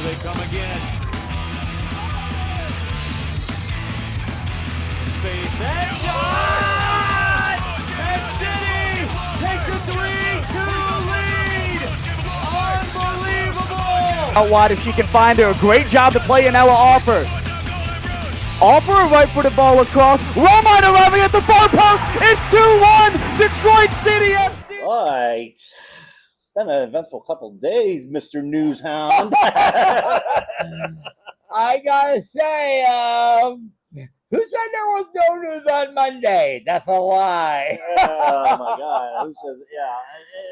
they come again. Space. That shot! And City takes a 3-2 lead. Unbelievable! Out wide if she can find her. Great job to play Yanela Offer. Offer a right-footed ball across. Romine arriving at the far post. It's 2-1. Detroit City FC. Right. Been an eventful couple of days, Mr. Newshound. I gotta say, who said there was no news on Monday? That's a lie. Oh my God! Who says? Yeah,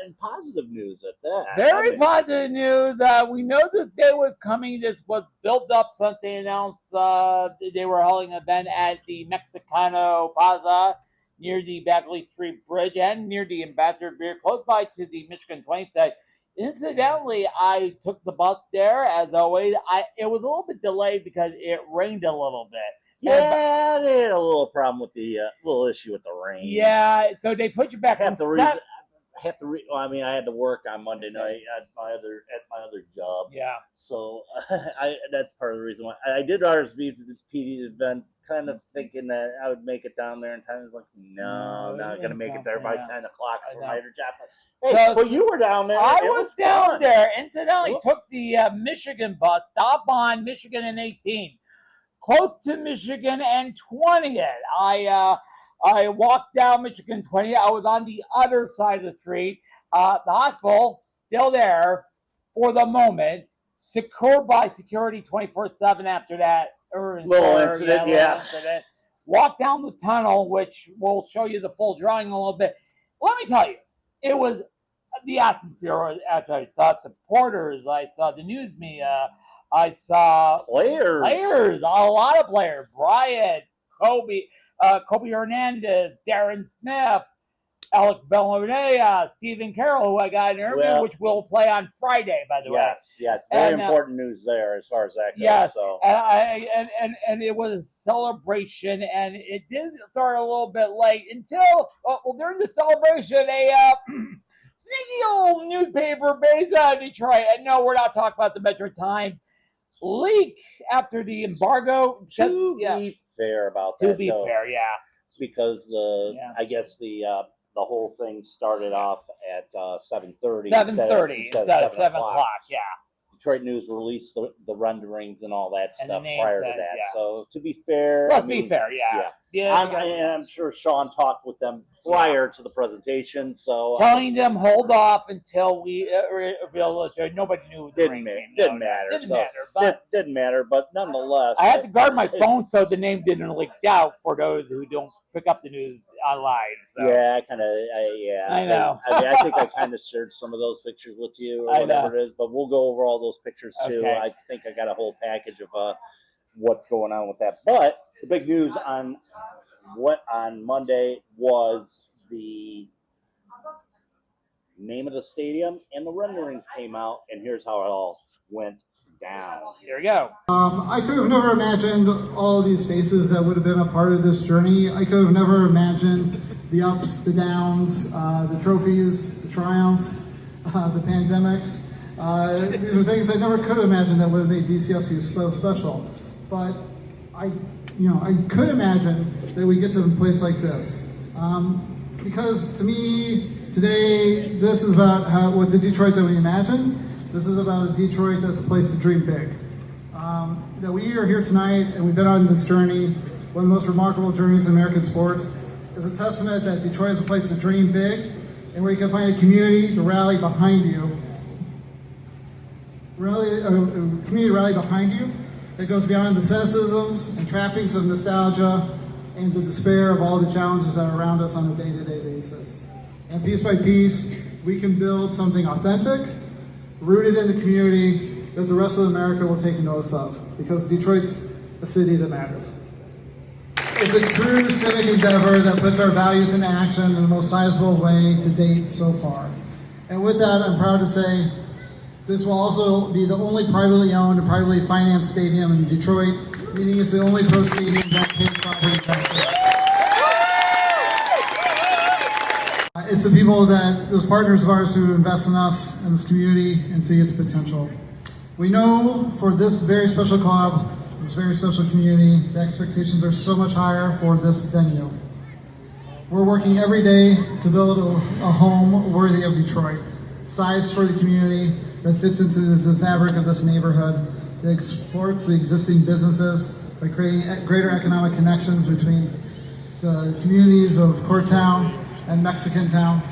and positive news at that. Very positive news. We know this day was coming. This was built up since they announced they were holding an event at the Mexicano Plaza near the Bagley Street Bridge and near the Ambassador Beer, close by to the Michigan 20 site. Incidentally, I took the bus there as always. It was a little bit delayed because it rained a little bit. Yeah, they had a little problem with the little issue with the rain. Yeah, so they put you back. I had to work on Monday night at my other job. Yeah. So that's part of the reason why I did RSVP to the PD event, kind of thinking that I would make it down there in time. I was like, no, not gonna make it there by 10 o'clock for my other job. Hey, but you were down there. I was down there. Incidentally, took the Michigan bus, stop on Michigan and 18, close to Michigan and 20th. I walked down Michigan 20. I was on the other side of the street. The hospital still there for the moment, secured by security 24/7 after that little incident. Incident. Walked down the tunnel, which will show you the full drawing a little bit. Let me tell you, it was the atmosphere. After I saw supporters, I saw the news media, I saw players, a lot of players. Bryant, Kobe Hernandez, Darren Smith, Alec Bellanea, Stephen Carroll, who I got an interview, which will play on Friday, by the way. Yes, very important news there as far as that goes. Yes, so. and it was a celebration, and it did start a little bit late until during the celebration, a sneaky old newspaper based out of Detroit, and no, we're not talking about the Metro Times, leak after the embargo. To be fair about that. To be fair, yeah. Because I guess the whole thing started off at 7:30. 7:30 instead of 7 o'clock. Yeah. Detroit News released the renderings and all that stuff prior to that. Yeah. So to be fair, be fair, yeah. I'm sure Sean talked with them prior to the presentation, so telling them hold off until we reveal it. Nobody knew. Didn't matter, but nonetheless, I had to guard my phone so the name didn't leak out for those who don't pick up the news online. So. Yeah, I know. I think I kind of shared some of those pictures with you or whatever it is, but we'll go over all those pictures too. Okay. I think I got a whole package of what's going on with that. But the big news on Monday was the name of the stadium and the renderings came out, and here's how it all went down. Here we go. I could have never imagined all these faces that would have been a part of this journey. I could have never imagined the ups, the downs, the trophies, the triumphs, the pandemics. These are things I never could have imagined that would have made DCFC so special. But I could imagine that we get to a place like this. Because to me, today, this is about what the Detroit that we imagine. This is about a Detroit that's a place to dream big. That we are here tonight and we've been on this journey, one of the most remarkable journeys in American sports, is a testament that Detroit is a place to dream big and where you can find a community to rally behind you. A community rally behind you that goes beyond the cynicisms and trappings of nostalgia and the despair of all the challenges that are around us on a day-to-day basis. And piece by piece, we can build something authentic, rooted in the community that the rest of America will take notice of, because Detroit's a city that matters. It's a true civic endeavor that puts our values into action in the most sizable way to date so far. And with that, I'm proud to say this will also be the only privately owned and privately financed stadium in Detroit, meaning it's the only pro stadium that pays property taxes. It's the people those partners of ours who invest in us and this community and see its potential. We know for this very special club, this very special community, the expectations are so much higher for this venue. We're working every day to build a home worthy of Detroit, sized for the community that fits into the fabric of this neighborhood, that supports the existing businesses by creating greater economic connections between the communities of Courtown and Mexican Town.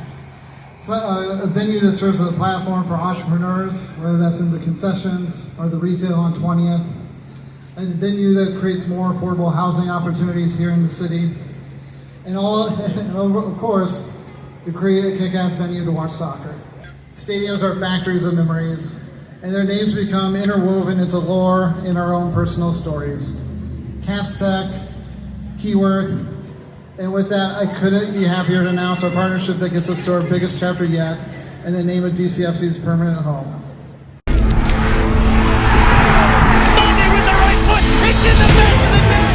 It's a venue that serves as a platform for entrepreneurs, whether that's in the concessions or the retail on 20th, and a venue that creates more affordable housing opportunities here in the city, and of course, to create a kick-ass venue to watch soccer. Stadiums are factories of memories, and their names become interwoven into lore in our own personal stories. Castech, Keyworth, and with that, I couldn't be happier to announce our partnership that gets us to our biggest chapter yet, and the name of DCFC's permanent home. Monday with the right foot. It's in the back of the net.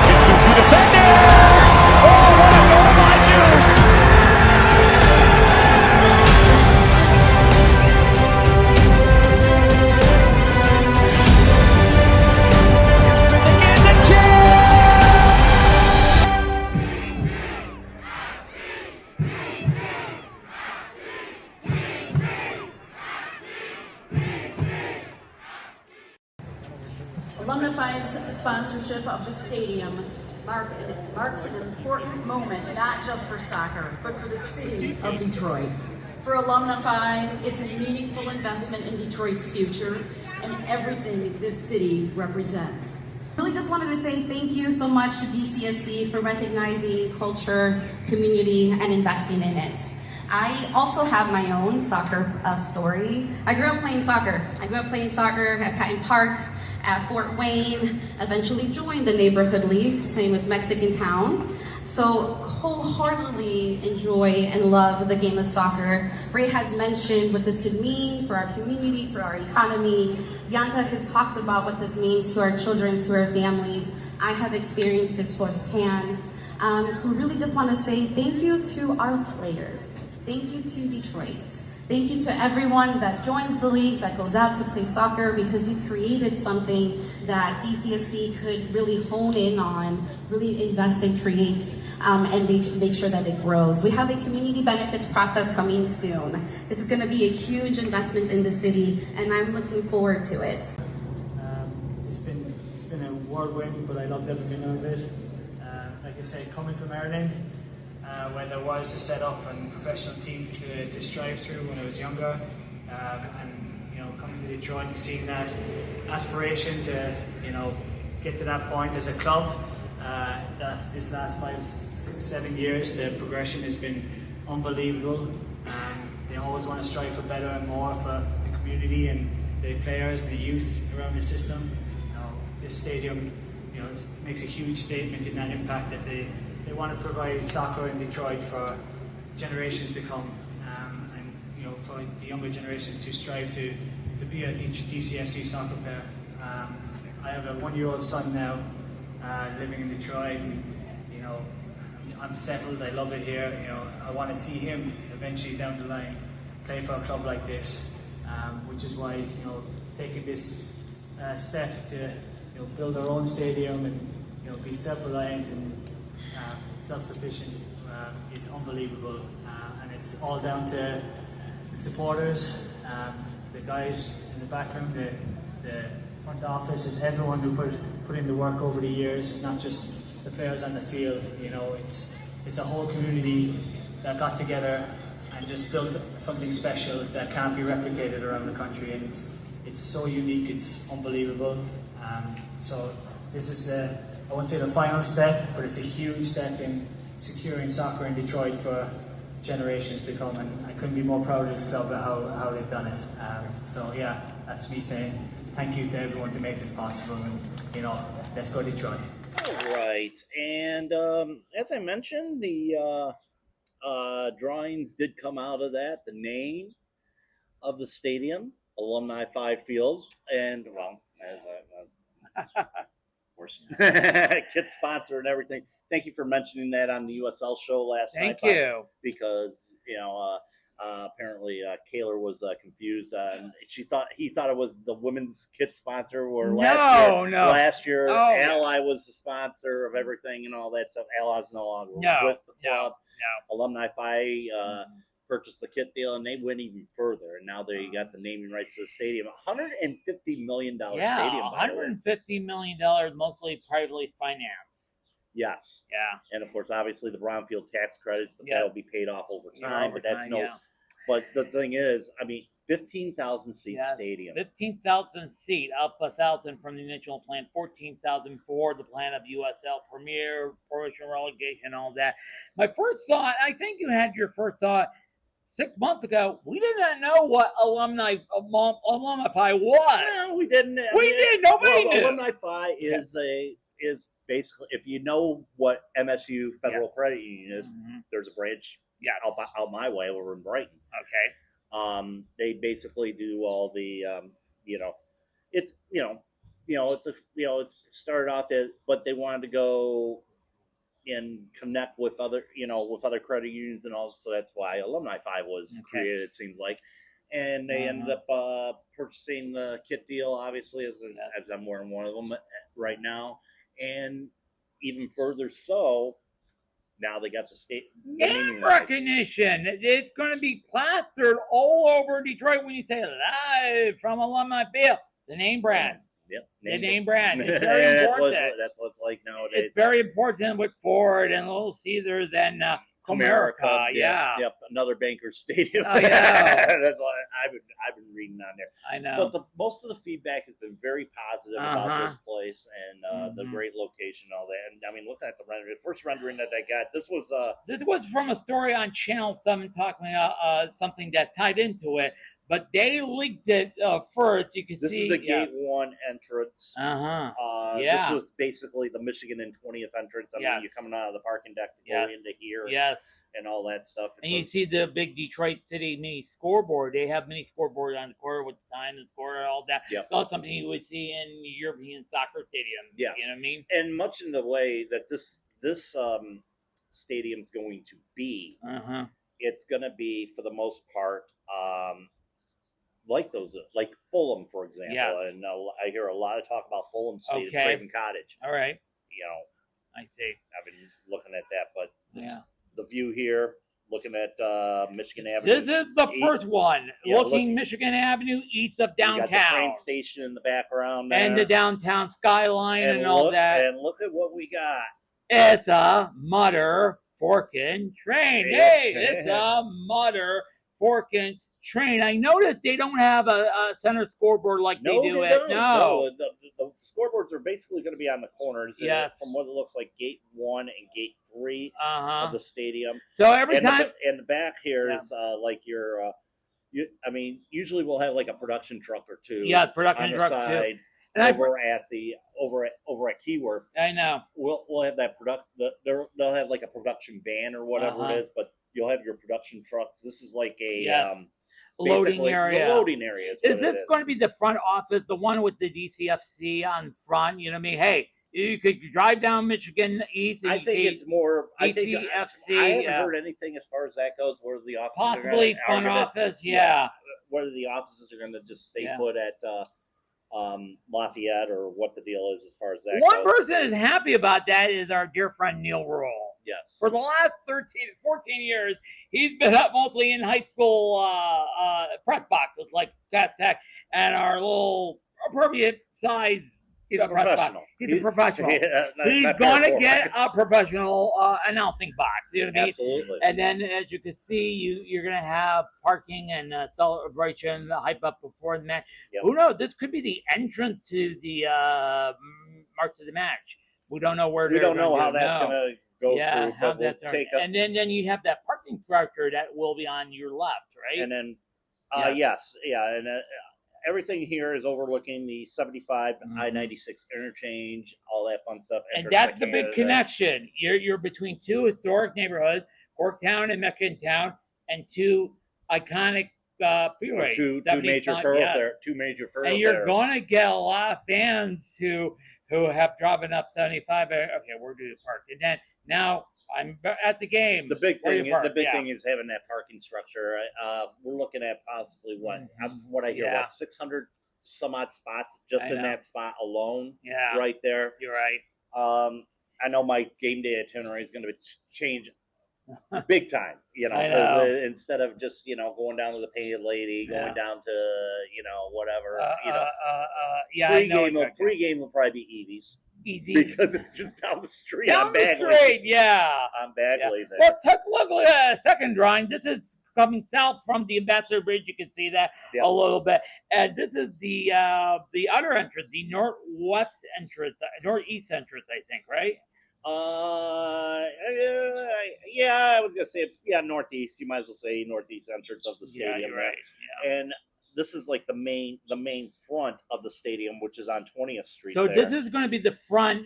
It's the two defenders. Oh, what a goal by Jude. Smith again, the chance. Alumnify's sponsorship of the stadium marks an important moment, not just for soccer, but for the city of Detroit. For Alumnify, it's a meaningful investment in Detroit's future and everything this city represents. Really just wanted to say thank you so much to DCFC for recognizing culture, community, and investing in it. I also have my own soccer story. I grew up playing soccer. At Patton Park, at Fort Wayne, eventually joined the neighborhood leagues, playing with Mexican Town. So wholeheartedly enjoy and love the game of soccer. Ray has mentioned what this could mean for our community, for our economy. Bianca has talked about what this means to our children, to our families. I have experienced this firsthand. So really just want to say thank you to our players. Thank you to Detroit. Thank you to everyone that joins the leagues, that goes out to play soccer, because you created something that DCFC could really hone in on, really invest and create, and make sure that it grows. We have a community benefits process coming soon. This is going to be a huge investment in the city, and I'm looking forward to it. It's been a whirlwind, but I loved every minute of it. Like I said, coming from Ireland, where there was a setup and professional teams to strive through when I was younger, and coming to Detroit and seeing that aspiration to get to that point as a club. This last 5, 6, 7 years, the progression has been unbelievable. They always want to strive for better and more for the community and the players and the youth around the system. This stadium makes a huge statement in that impact that they want to provide soccer in Detroit for generations to come, and for the younger generations to strive to be a DCFC soccer player. I have a 1-year-old son now, living in Detroit, and I'm settled. I love it here. I want to see him eventually down the line play for a club like this, which is why taking this step to build our own stadium and be self-reliant and self-sufficient is unbelievable, and it's all down to the supporters, the guys in the back room, the front office, is everyone who put in the work over the years. It's not just the players on the field. It's a whole community that got together and just built something special that can't be replicated around the country, and it's so unique. It's unbelievable. So this is I won't say the final step, but it's a huge step in securing soccer in Detroit for generations to come, and I couldn't be more proud of this club and how they've done it. So yeah, that's me saying thank you to everyone to make this possible, and let's go Detroit. All right, and as I mentioned, the drawings did come out of that. The name of the stadium, Alumni 5 Field, and well, as course. Kit sponsor and everything. Thank you for mentioning that on the USL show last night. Thank you. Because, apparently Kaylor was confused. And he thought it was the women's kit sponsor. Or last year, Ally was the sponsor of everything and all that stuff. Ally's no longer with the club. No. Alumni Fi purchased the kit deal, and they went even further. And now they got the naming rights to the stadium. $150 million stadium. $150 million, mostly privately financed. Yes. Yeah. And of course, obviously the brownfield tax credits, but that'll be paid off over time. But the thing is, 15,000 seat stadium. 15,000 seat, up 1,000 from the initial plan, 14,000 for the plan of USL Premier, promotion, relegation, all that. My first thought, I think you had your first thought 6 months ago. We did not know what Alumni Fi was. No, we didn't. Nobody knew. Alumni Fi is basically, if you know what MSU Federal Credit Union is, there's a branch out my way over in Brighton. Okay. They basically do all the, it's started off as, but they wanted to go and connect with other credit unions and all. So that's why Alumni Fi was created, it seems like. And they ended up purchasing the kit deal, obviously, as I'm wearing one of them right now. And even further so, now they got the state name recognition. It's going to be plastered all over Detroit when you say live from Alumni Field. The name brand. Yep. The name brand. It's very important. That's what it's like nowadays. It's very important with Ford and Little Caesars and Comerica. Yep. Another Bankers Stadium. Oh, yeah. That's what I've been reading on there. I know. But most of the feedback has been very positive about this place and the great location and all that. And looking at the rendering, the first rendering that I got, this was from a story on Channel 7 talking about something that tied into it. But they leaked it first. You can see. This is the Gate 1 entrance. This was basically the Michigan and 20th entrance. You're coming out of the parking deck to go into here. Yes. And all that stuff. And you see the big Detroit City mini scoreboard. They have mini scoreboard on the corner with the time and score and all that. Yep. That's something you would see in European soccer stadiums. Yes. You know what I mean? And much in the way that this stadium's going to be, it's going to be, for the most part, like Fulham, for example. Yes. And I hear a lot of talk about Fulham Stadium, Craven Cottage. All right. I see. I've been looking at that, but the view here, looking at Michigan Avenue. This is the first one. Michigan Avenue east of downtown. You got the train station in the background there. And the downtown skyline and all that. And look at what we got. It's a Mutter Forkin train. Hey, it's a Mutter Forkin train. I noticed they don't have a center scoreboard like they do it. No. The scoreboards are basically going to be on the corners. Yes. From what it looks like, Gate 1 and Gate 3 of the stadium. So every time. And the back here is like your. Usually we'll have like a production truck or two. Yeah, production truck side, too. And over at Keyworth. I know. We'll have that they'll have like a production van or whatever it is, but you'll have your production trucks. This is like a loading area. The loading area is this going to be the front office, the one with the DCFC on front? You know what I mean? Hey, you could drive down Michigan East. And I think it's more DCFC. I haven't heard anything as far as that goes. Where the offices possibly front office, whether the offices are going to just stay put at Lafayette or what the deal is as far as that One goes. person is happy about that is our dear friend Neil Rule. Yes. For the last 14 years, he's been up mostly in high school press boxes like Tech and our little appropriate size. He's a professional. He's a professional. He's going to get a professional announcing box. You know what I mean? Absolutely. And then, as you can see, you're going to have parking and celebration, hype up before the match. Yep. Who knows? This could be the entrance to the march of the match. We don't know where. We don't know how that's going to go through. How that's and then you have that parking structure that will be on your left, right? And then, and everything here is overlooking the 75 I-96 interchange, all that fun stuff. And that's the big connection. You're between two historic neighborhoods, Corktown and Mecklentown, and two iconic freeways. Two major thoroughfares. And you're going to get a lot of fans who who have driven up 75. Okay, we're doing the park, and then now I'm at the game. The big Where thing, you park, the big yeah. thing is having that parking structure. We're looking at possibly what I hear, Yeah. what 600 some odd spots just I in know. that spot alone. Yeah. Right there. You're right. I know my game day itinerary is going to change big time. You know, I 'cause, know. instead of just going down to the Painted Lady, Yeah. going down to whatever. Yeah, I know. Pre-game will probably be Evie's Easy. because it's just down the street. Down on the Bagley. street, yeah. On Bagley there. Well, take a look at the second drawing. This is coming south from the Ambassador Bridge. You can see that Yep. a little bit. And this is the other entrance, the northwest entrance, northeast entrance, I think, right? Yeah, I was gonna say northeast. You might as well say northeast entrance of the stadium. Yeah, you're there. right. Yeah. And this is like the main front of the stadium, which is on 20th Street. So there. this is going to be the front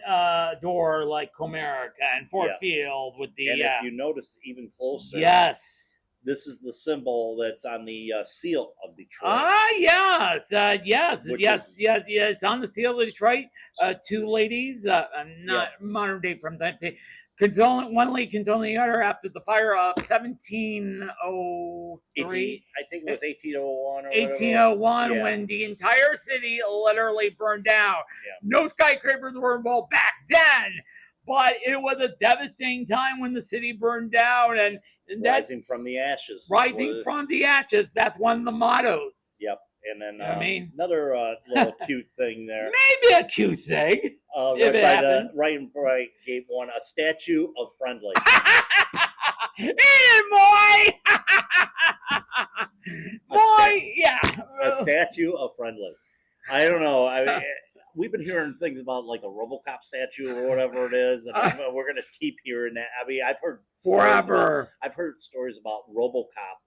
door, like Comerica and Ford Yeah. Field with the. And if you notice even closer, Yes. this is the symbol that's on the seal of Detroit. Yes, yes, Which yes, is- yes, yeah. It's on the seal of Detroit. Two ladies, not modern day from that day. One lady consoling the other after the fire of 1703. I think it was 1801 or 1801, whatever. Yeah. when the entire city literally burned down. Yeah. No skyscrapers were involved back then, but it was a devastating time when the city burned down, and that's Rising from the ashes. rising from the ashes. That's one of the mottos. Yep. And then I mean, another little cute thing there. maybe a cute thing. If it happens. Right in Gate 1, a statue of Friendly. Eat it, boy! Boy, yeah. A statue of Friendly. I don't know. I mean, we've been hearing things about like a RoboCop statue or whatever it is, and we're going to keep hearing that. I mean, I've heard Forever. I've heard stories about RoboCop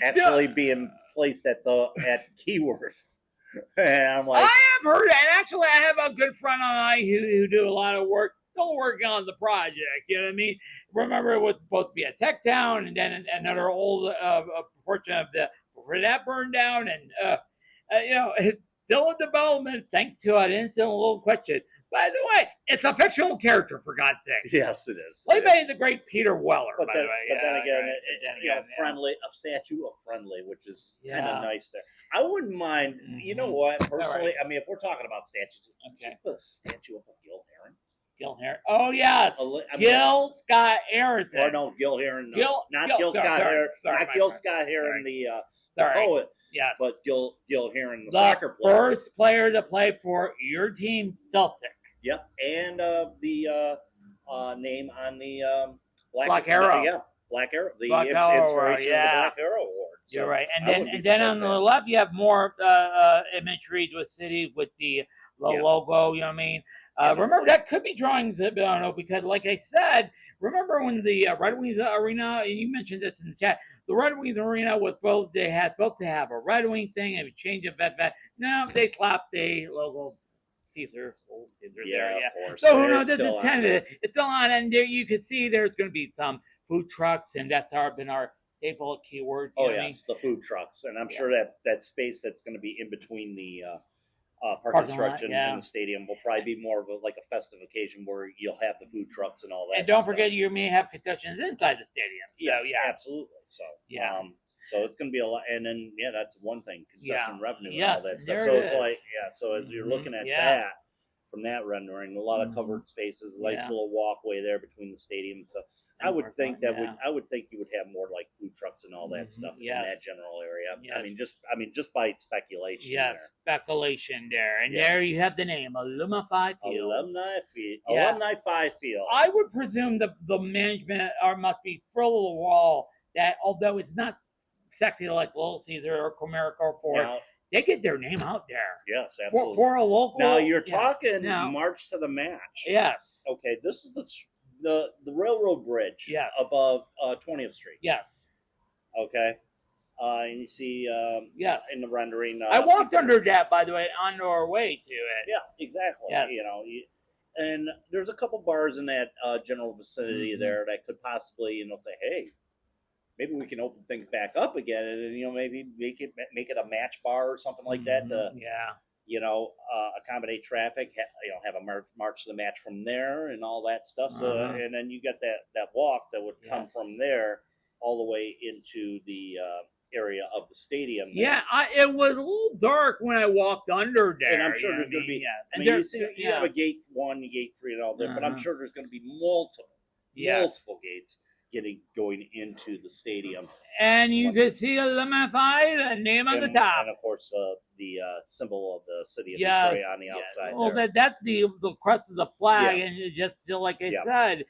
actually being placed at Keyworth. And I'm like, I have heard, and actually, I have a good friend and I who do a lot of work, still working on the project. You know what I mean? Remember, it was supposed to be a tech town, and then another old portion of where that burned down, and it's still in development thanks to an instant little question. By the way, it's a fictional character, for God's sake. yes, it is. Played by the great Peter Weller, But by then, the way. but then again, yeah. Friendly, a statue of Friendly, which is kind Yeah. of nice there. I wouldn't mind. You know what? Personally, right. I mean, if we're talking about statues, Okay. put a statue of Gil Heron. Gil Heron. Oh, yes. I mean, Gil Scott Aronson. Or no, Gil Heron. No, Gil- not Gil- Gil sorry, Scott sorry, Heron. sorry, Not my Gil friend. Scott Heron, Sorry. the Sorry. poet. Yes. But Gil Heron, the The soccer player. first player to play for your team, Celtic. Yep, and the name on the Black Arrow. Yeah, Black Arrow. The Black Arrow inspiration Award, of yeah. the Black Arrow Award. So You're right. I And wouldn't be then on surprised the at left, you have more imagery to a city with the Yeah. logo. You know what I mean? Remember, that could be drawings. I don't know, because like I said, remember when the Red Wings Arena, and you mentioned this in the chat, the Red Wings Arena was supposed to have a Red Wing thing, and we changed it back. No, they slapped the logo old Caesar there. Yeah. of course. So who knows? It's It's still on intended. It's still on, and there you can see there's going to be some food trucks, and that's been our staple keyword. You Oh know what I mean? yes, the food trucks, and I'm Yeah. sure that space that's going to be in between the parking Parking lot, structure yeah. and the stadium will probably be more of a festive occasion where you'll have the food trucks and all that. And don't stuff. forget, you may have concessions inside the stadium. So Yes, yeah, absolutely. So Yeah. So it's going to be a lot, and then that's one thing, concession revenue and Yes, all that stuff. there So it it's is. like So as you're Mhm, looking at yeah. that from that rendering, a lot of covered spaces, nice Yeah. little walkway there between the stadium. So I would think that yeah. I would think you would have more like food trucks and all that Mhm, stuff in yes. that general area. Yes. I mean just by speculation. Yes, there. speculation there, and Yeah. there you have the name Alumni Field. Alumni Field, Yeah. Alumni 5 Field. I would presume the management must be full of the wall that, although it's not sexy like Little Caesar or Comerica or Ford, Now, they get their name out there yes, absolutely. for a local. Now you're yeah. talking Now- March to the Match. Yes. Okay, this is the railroad bridge Yes. above 20th Street. Yes. Okay, and you see Yes. in the rendering. I walked under that, by the way, on our way to it. Yeah, exactly. Yes. And there's a couple bars in that general vicinity Mhm. there that could possibly say, hey, maybe we can open things back up again, and maybe make it a match bar or something like that. Mhm, yeah. accommodate traffic, have a march to the match from there and all that stuff. So, and then you got that walk that would come from there all the way into the area of the stadium. Yeah, it was a little dark when I walked under there. And I'm sure there's going to be, and you have a gate 1, gate 3 and all that, but I'm sure there's going to be multiple gates going into the stadium. And you could see Lumify, the name on the top. And of course, the symbol of the city of Detroit on the outside. Well, there. that's the crest of the flag, and it just like I said,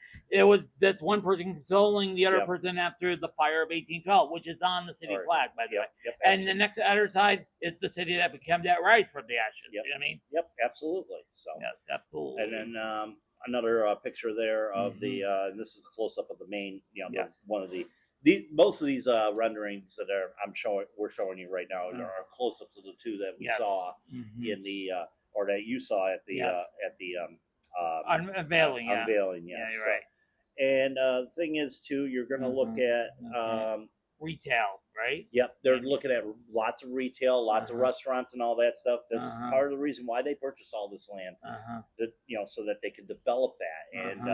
that's one person consoling the other person after the fire of 1812, which is on the city flag, by the way. And the next other side is the city that became that right from the ashes. You know what I mean? Yep, absolutely. So yes, absolutely. And then another picture there of the this is a close up of the main, one of most of these renderings that we're showing you right now are close ups of the two that we saw in the or that you saw at the unveiling. Unveiling, yes. Yeah, you're right. And the thing is too, you're going to look at retail, right? Yep, they're looking at lots of retail, lots of restaurants, and all that stuff. That's part of the reason why they purchased all this land, that, so that they could develop that and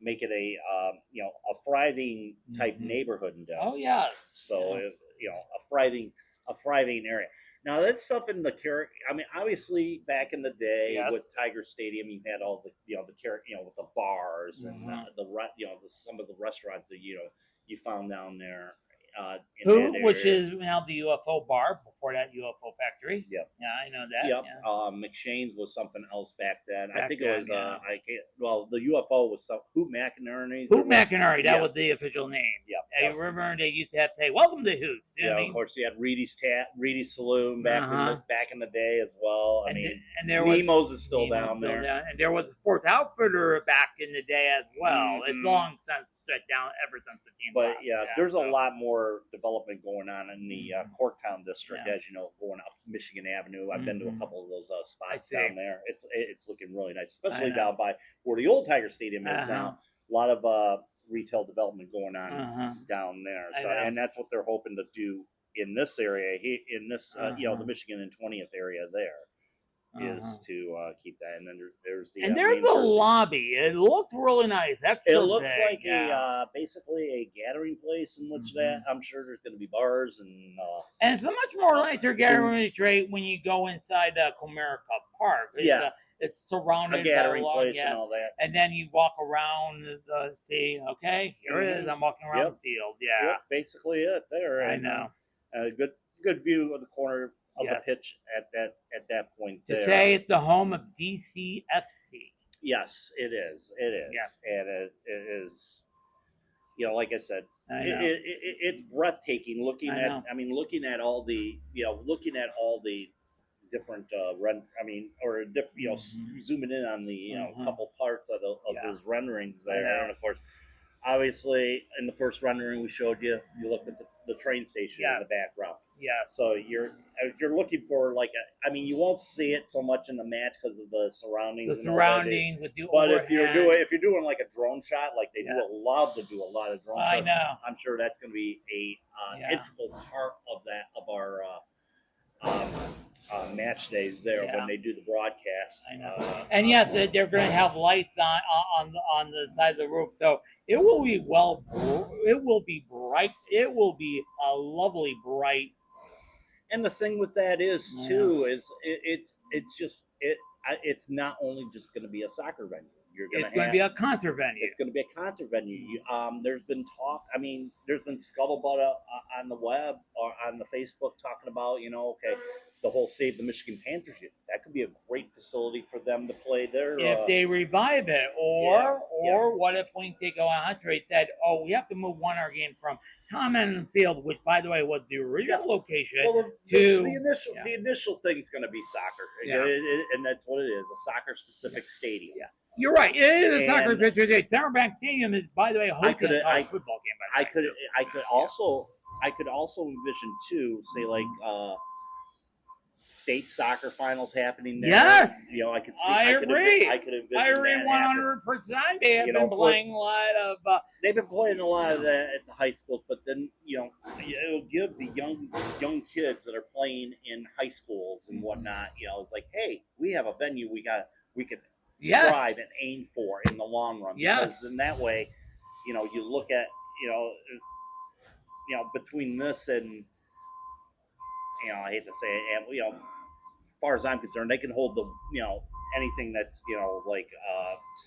make it a thriving type neighborhood in Denver. Oh yes. So a thriving area. Now that's something obviously back in the day with Tiger Stadium, you had all the with the bars and some of the restaurants that you found down there. Which is now the UFO bar, before that UFO factory. Yep. Yeah, I know that. Yep. Yeah. McShane's was something else back then. I think it was the UFO was Hoot McInerney's. Hoot McInerney, that was the official name. Yep. I remember they used to have to say, "Welcome to Hoots." You know what I mean? Of course you had Reedy's Saloon back in the day as well. And there was Nemo's is still down there. And there was a sports outfitter back in the day as well. It's long since down ever since the team. But there's a lot more development going on in the Corktown district, as you know, going up Michigan Avenue. I've been to a couple of those spots down there. It's looking really nice, especially down by where the old Tiger Stadium is now. A lot of retail development going on down there. So, and that's what they're hoping to do in this area, in this the Michigan and 20th area there. Is to keep that, and then there's the there's the lobby. It looked really nice. It looks like basically a gathering place in which that I'm sure there's going to be bars and it's a much more nicer gathering rate when you go inside Comerica Park. It's surrounded a gathering by place and all that, and then you walk around the see. Okay, here it is. I'm walking around the field. Yeah, basically it there. I know. A good view of the corner of the pitch at that point there. To say it's the home of DCFC. Yes, it is. It is. Yes. And it is, like I said, it's breathtaking looking at all the different zooming in on the couple parts of those renderings there. And of course, obviously in the first rendering we showed you looked at the train station in the background. Yeah. So if you're looking for you won't see it so much in the match because of the surroundings. The surroundings with the But overhead. if you're doing like a drone shot, like they love to do a lot of drone shots. I know. I'm sure that's going to be a integral part of our match days there when they do the broadcast. I know. And yes, they're going to have lights on the side of the roof, so it will be it will be bright. It will be a lovely bright. And the thing with that is too is it's not only just going to be a soccer venue. It's going to be a concert venue. It's going to be a concert venue. There's been talk. There's been scuttlebutt on the web or on the Facebook talking about the whole Save the Michigan Panthers. That could be a great facility for them to play there. If they revive it, or what if when they go on Hunter said, we have to move one our game from Tom Allen Field, which by the way was the original location, to the initial thing is going to be soccer, and that's what it is, a soccer specific stadium. Yeah. You're right. It is a soccer pitch. Timberbank Stadium is, by the way, hosting a football game. By the way. I could also envision too, say like state soccer finals happening there. Yes. You know, I could see. I agree. I could envision I agree that happen. 100%. They have You been know, playing a lot of. They've been playing a lot of that at the high schools, but then it'll give the young kids that are playing in high schools and whatnot. It's like, hey, we have a venue we could Yes. strive and aim for in the long run. Yes. Because in that way, you look at between this and I hate to say it, and as far as I'm concerned, they can hold the anything that's like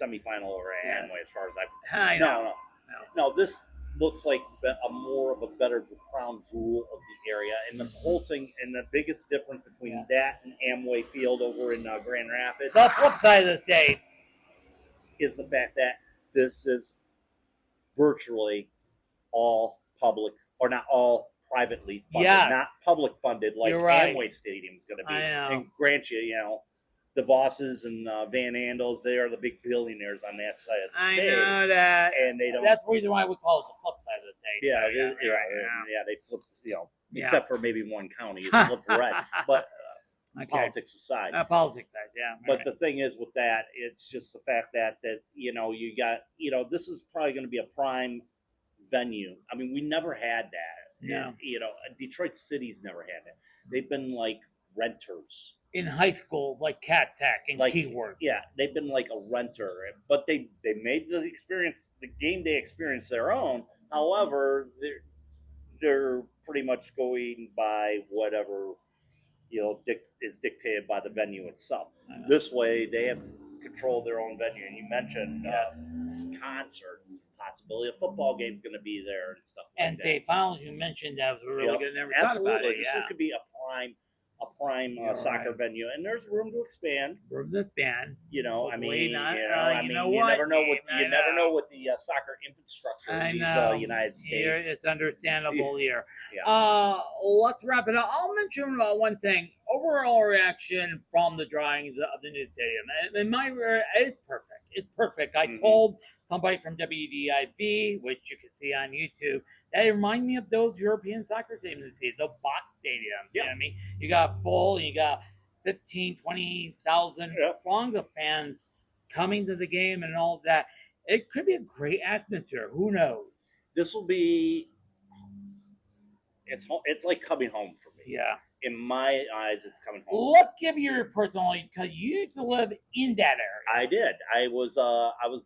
semifinal or Amway as far as I'm concerned. I know. No, this looks like a more of a better crown jewel of the area, and the whole thing, and the biggest difference between that and Amway Field over in Grand Rapids. The flip side of the state is the fact that this is virtually all public, or not all privately funded, not public funded like Amway Stadium is going to be. And grant you, the Vosses and Van Andels, they are the big billionaires on that side of the state. I know that. And they don't. That's the reason why we call it the flip side of the state. Yeah, right. They flip, except for maybe one county, it's flipped red. But politics aside. Politics aside, yeah. But the thing is with that, it's just the fact that you got, this is probably going to be a prime venue. I mean, we never had that. No. Detroit City's never had that. They've been like renters. In high school, like Cat Tech and Keyword. Yeah, they've been like a renter, but they made the game day experience their own. However, they're pretty much going by whatever is dictated by the venue itself. This way, they have control of their own venue. And you mentioned concerts, possibility a football game's going to be there and stuff. And like that. state finals, you mentioned that was really good. Never thought about it. This could be a prime soccer venue, and there's room to expand. Room to expand. You never know what you never know what the soccer infrastructure in these United States. It's understandable here. Let's wrap it up. I'll mention one thing. Overall reaction from the drawings of the new stadium. In my it's perfect. It's perfect. I told somebody from WDIV, which you can see on YouTube, that it reminded me of those European soccer stadiums, the box stadiums. You know what I mean? You got full, you got 15, 20,000 strong of fans coming to the game and all of that. It could be a great atmosphere. Who knows? This will be. It's like coming home for me. Yeah. In my eyes, it's coming home. Let's give you your personality, because you used to live in that area. I did. I was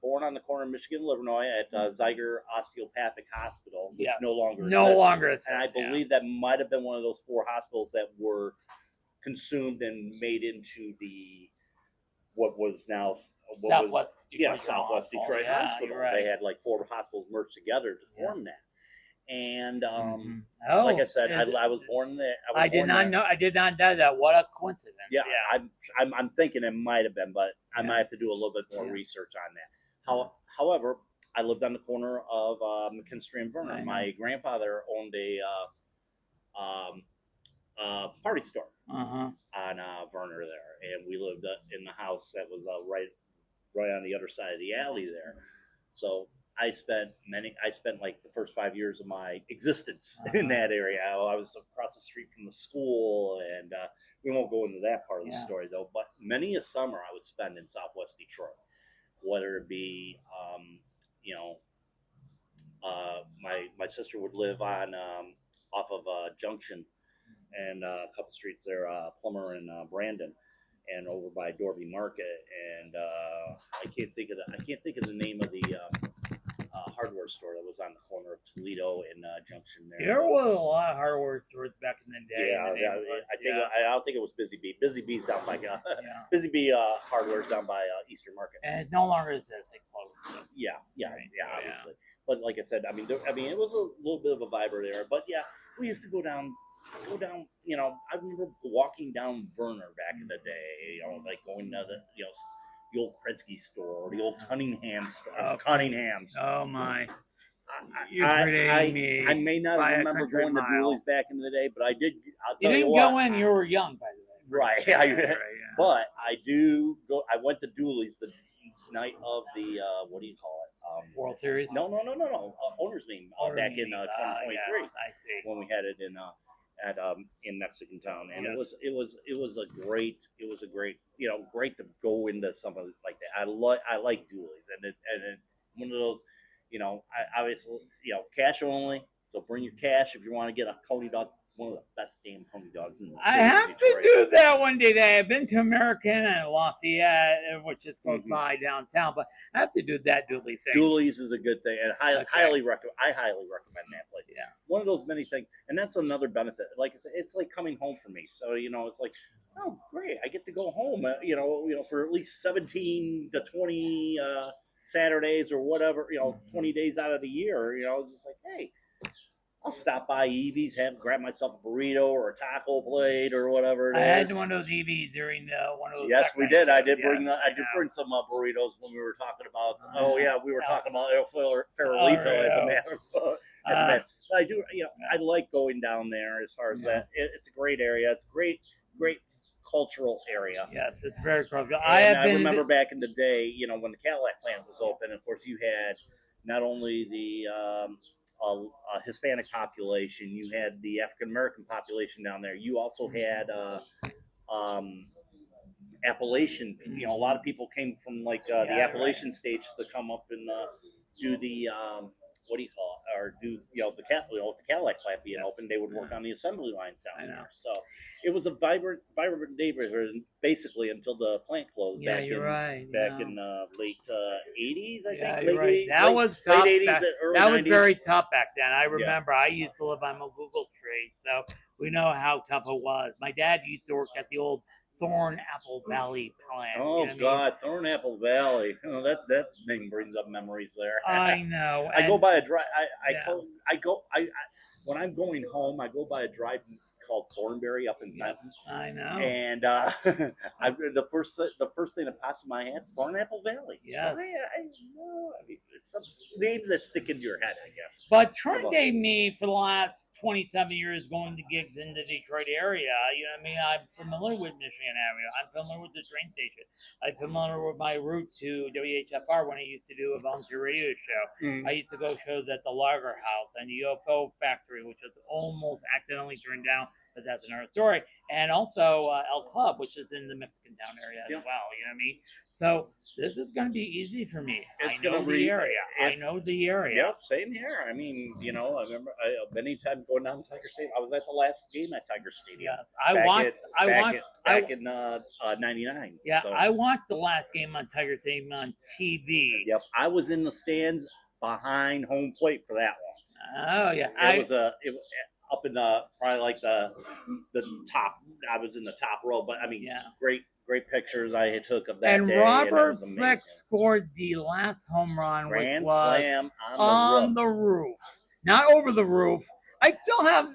born on the corner of Michigan and Livernois at Zeiger Osteopathic Hospital, which no longer exists. And I believe that might have been one of those 4 hospitals that were consumed and made into what was now Southwest Detroit Hospital. Right. They had like 4 hospitals merged together to form that. And like I said, I was born there. I did not know that. What a coincidence! Yeah. I'm thinking it might have been, but I might have to do a little bit more research on that. However, I lived on the corner of McKinstry and Verner. My grandfather owned a party store on Verner there, and we lived in the house that was right on the other side of the alley there. So I spent like the first 5 years of my existence in that area. I was across the street from the school, and we won't go into that part of the story though. But many a summer I would spend in Southwest Detroit, whether it be, my sister would live on off of Junction, and a couple streets there, Plummer and Brandon, and over by Dorby Market, and I can't think of the name of the hardware store that was on the corner of Toledo and Junction there. There was a lot of hardware stores back in the day. I don't think it was Busy Bee. Busy Bee's down by Busy Bee Hardware's down by Eastern Market. And it no longer exists. They closed. Obviously. But like I said, I mean, it was a little bit of a vibe there. But yeah, we used to go down. I remember walking down Verner back in the day. Like going to the old Kretzky store or the old Cunningham store. Cunningham's. Oh my! You're predating me. I may not remember going to Dooley's back in the day, but I did. You didn't go in. You were young, by the way. Right. But I do go. I went to Dooley's the night of the what do you call it? World Series? No. Owners' meeting back in 2023. I see. When we had it in at in Mexican Town, and it was a great great to go into something like that. I like dualies, and it's one of those, I obviously cash only. So bring your cash if you want to get a Coney dog. One of the best damn Coney dogs in the city. I have of to Detroit. do that one day. I've been to American and Lafayette, which is close by downtown, but I have to do that dually thing. Dualies is a good thing, and I highly recommend that place. Yeah. One of those many things, and that's another benefit. Like I said, it's like coming home for me. So it's like, oh great, I get to go home. For at least 17 to 20 Saturdays or whatever. 20 days out of the year. Just like, hey, I'll stop by Evie's, grab myself a burrito or a taco plate or whatever it is. I had one of those EVs during one of those. Yes, we did. I did bring bring some burritos when we were talking about. We were talking about El Farolito as a matter of fact. I do. I like going down there. As far as that, it's a great area. It's a great cultural area. Yes, it's very cultural. I remember back in the day, when the Cadillac plant was open. Of course, you had not only the Hispanic population, you had the African American population down there. You also had Appalachian. A lot of people came from the Appalachian states to come up and do the what do you call it, or do the Cadillac plant being open. They would work on the assembly lines down there. So it was a vibrant neighborhood basically until the plant closed. Yeah, back you're in, right. Back in late 80s, I think. You're right. That was tough. Late 80s, early that was 90s. very tough back then. I remember I used to live on Google Street, so we know how tough it was. My dad used to work at the old Thorn Apple Valley plant. Oh God, Thorn Apple Valley. That name brings up memories there. I know. I go by a drive. When I'm going home, I go by a drive called Thornberry up in Benton. I know. And the first thing that pops in my head, Thorn Apple Valley. Yes. I know. I mean, it's some names that stick into your head, I guess. But Trent gave me, for the last 27 years, going to gigs in the Detroit area. I'm familiar with Michigan area. I'm familiar with the train station. I'm familiar with my route to WHFR when I used to do a volunteer radio show. I used to go shows at the Lager House and the UFO Factory, which was almost accidentally turned down, but that's another story. And also El Club, which is in the Mexican Town area as well. You know what I mean? So this is going to be easy for me. I know the area. Yep, same here. I mean, I remember many times going down to Tiger Stadium. I was at the last game at Tiger Stadium. Back in '99. Yeah, so. I watched the last game on Tiger Stadium on TV. Yep, I was in the stands behind home plate for that one. Oh yeah, it was up in the probably like the top. I was in the top row, but I mean, great pictures I took of that and day. Robert Flex scored the last home run, Grand which was slam on the roof, not over the roof. I still have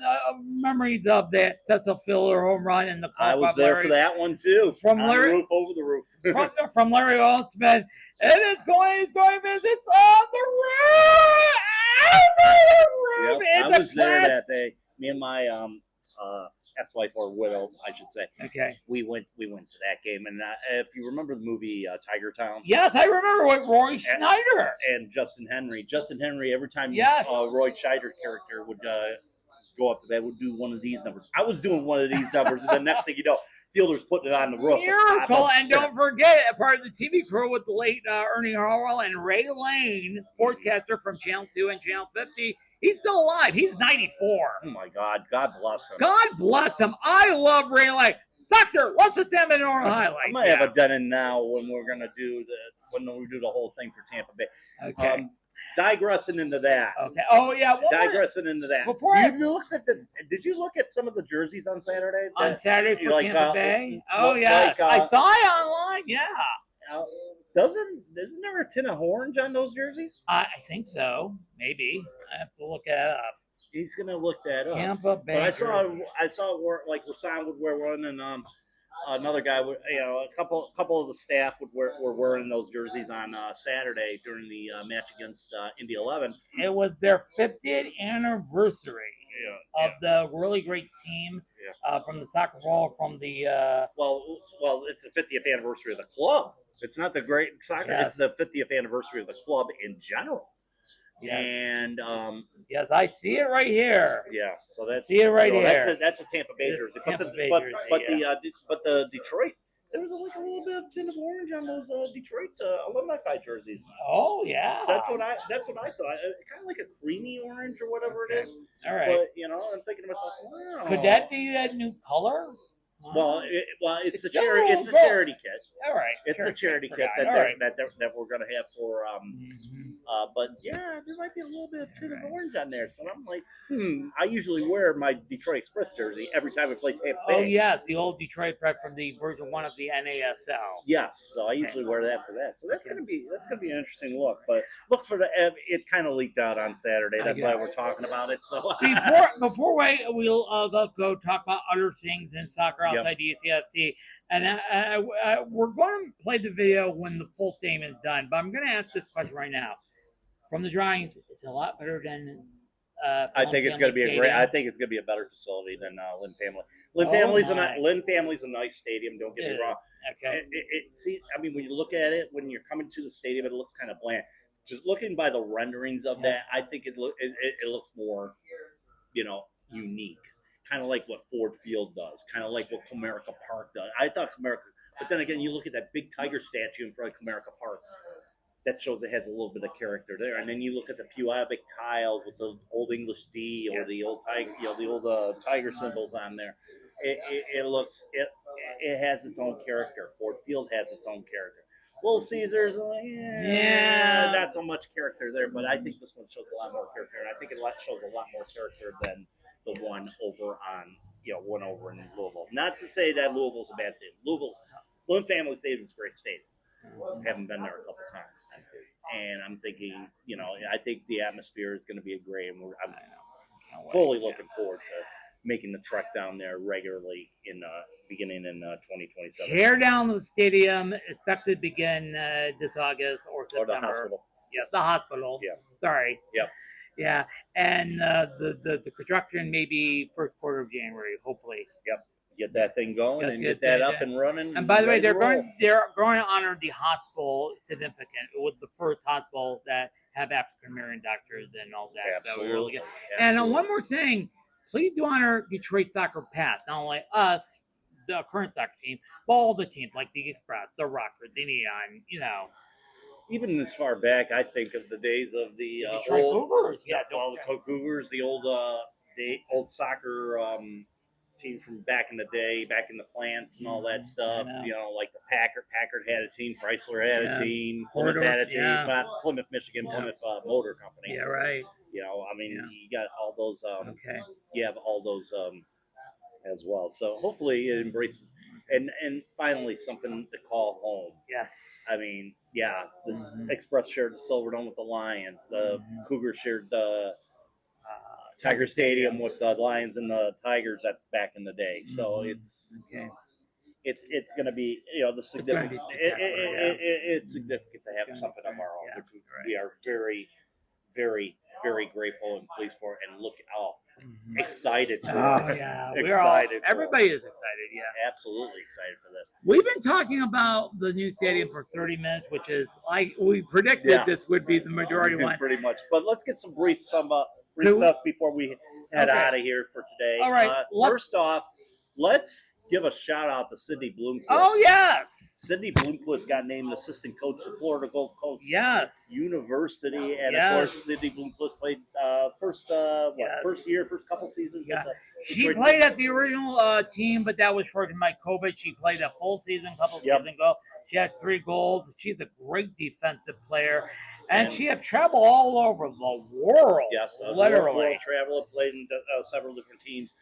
memories of that. That's a filler home run in the club. I was there for that one too. From Larry, the roof, over the roof. from Larry Altman, and it's going visit on the roof. Yep, It's I was there that day. Me and my ex-wife, or widow, I should say. Okay. We went to that game, and if you remember the movie Tiger Town. Yes, I remember with Roy Schneider and Justin Henry. Justin Henry, every time Roy Schneider character would go up to bed, would do one of these numbers. I was doing one of these numbers, and the next thing you know, Fielder's putting it on the roof. Miracle, and don't forget, part of the TV crew with the late Ernie Harwell and Ray Lane, sportscaster from Channel 2 and Channel 50. He's still alive. He's 94. Oh, my God. God bless him. God bless him. I love Ray Lane. Doctor, let's just have an oral highlight. I might have a done in now when we're going to do the whole thing for Tampa Bay. Okay. Digressing into that. Okay. Oh, yeah. Digressing into that. Did you look at some of the jerseys on Saturday? On Saturday for Tampa Bay? Oh, yeah. I saw it online. Yeah. Isn't there a tin of orange on those jerseys? I think so. Maybe. I have to look that up. He's gonna look that up. Tampa Bay. But I saw where like Rasan would wear one, and another guy would, a couple of the staff were wearing those jerseys on Saturday during the match against Indy 11. It was their 50th anniversary of the really great team from the soccer ball from the. Well, it's the 50th anniversary of the club. It's not the great soccer. It's the 50th anniversary of the club in general. And yes, I see it right here. yeah, so that's See it right here. That's a Tampa Bay It's jersey. Tampa Bay but jersey, but yeah. the Detroit, there was like a little bit of tint of orange on those Detroit alumni jerseys. Oh yeah. That's what I thought. Kind of like a creamy orange or whatever it is. All right. But I'm thinking to myself, wow. Could that be that new color? Well, it's a still charity. a It's a little charity kit. All right. It's a charity kit that we're gonna have for but yeah, there might be a little bit of tint of orange on there. So I'm like, I usually wear my Detroit Express jersey every time I play Tampa Bay. Oh yeah, the old Detroit prep from the version 1 of the NASL. Yes, so I usually wear that for that. So that's gonna be an interesting look. But look for it kind of leaked out on Saturday. That's why we're talking about it. So before we'll go talk about other things in soccer outside DCFC. And we're going to play the video when the full theme is done. But I'm going to ask this question right now. From the drawings, it's a lot better than. I think it's going to be a great. I think it's going to be a better facility than Lynn Family. Lynn Family's a nice stadium. Don't get me wrong. Okay. See, I mean, when you look at it, when you're coming to the stadium, it looks kind of bland. Just looking by the renderings of that, I think it looks more, unique. Kind of like what Ford Field does, kind of like what Comerica Park does. I thought Comerica, but then again, you look at that big tiger statue in front of Comerica Park. That shows it has a little bit of character there, and then you look at the Puabic tiles with the old English D or the old tiger, the old tiger symbols on there. It has its own character. Ford Field has its own character. Little Caesars, not so much character there, but I think this one shows a lot more character, and I think it shows a lot more character than the one over in Louisville. Not to say that Louisville's a bad stadium. Lynn Family Stadium is a great stadium. Haven't been there a couple times, and I'm thinking, I think the atmosphere is going to be great, and I'm fully looking forward to making the trek down there regularly beginning in 2027. Tear down the stadium expected to begin this August or September. Or the hospital. Yeah, the hospital. Yeah. Sorry. Yep. Yeah, and the construction maybe first quarter of January, hopefully. Yep. Get that thing going and get that up and running. And by the way, they're going to honor the hospital significant. It was the first hospital that have African American doctors and all that. Absolutely. So we're really good. And one more thing, please do honor Detroit Soccer Past. Not only us, the current soccer team, but all the teams like the Express, the Rockers, the Neon. Even as far back, I think of the days of the old Cougars. the Cougars, the old soccer team from back in the day, back in the plants and all that stuff. Like the Packard had a team, Chrysler had a team, Plymouth had a team, Plymouth, Michigan, Plymouth Motor Company. Yeah, right. You got all those. You have all those as well. So hopefully it embraces and finally something to call home. Yes. I mean, the Express shared the Silverdome with the Lions. The Cougars shared the Tiger Stadium with the Lions and the Tigers back in in the So it's going to be the significant. It's significant to have something of our own, which we are very, very, very grateful and pleased for, and excited. Everybody is excited. Yeah, absolutely excited for this. We've been talking about the new stadium for 30 minutes, which is like we predicted this would be the majority one. Pretty much. But let's get some brief stuff before we head out of here for today. All right. First off, let's give a shout out to Sidney Bloomquist. Oh, yes. Sidney Bloomquist got named assistant coach of Florida Gulf Coast University. And, of course, Sidney Bloomquist played first couple seasons. Yeah. She played at the original team, but that was shortened by COVID. She played a full season a couple seasons ago. She had 3 goals. She's a great defensive player. And she has traveled all over the world. Yes, literally. World travel, played in several different teams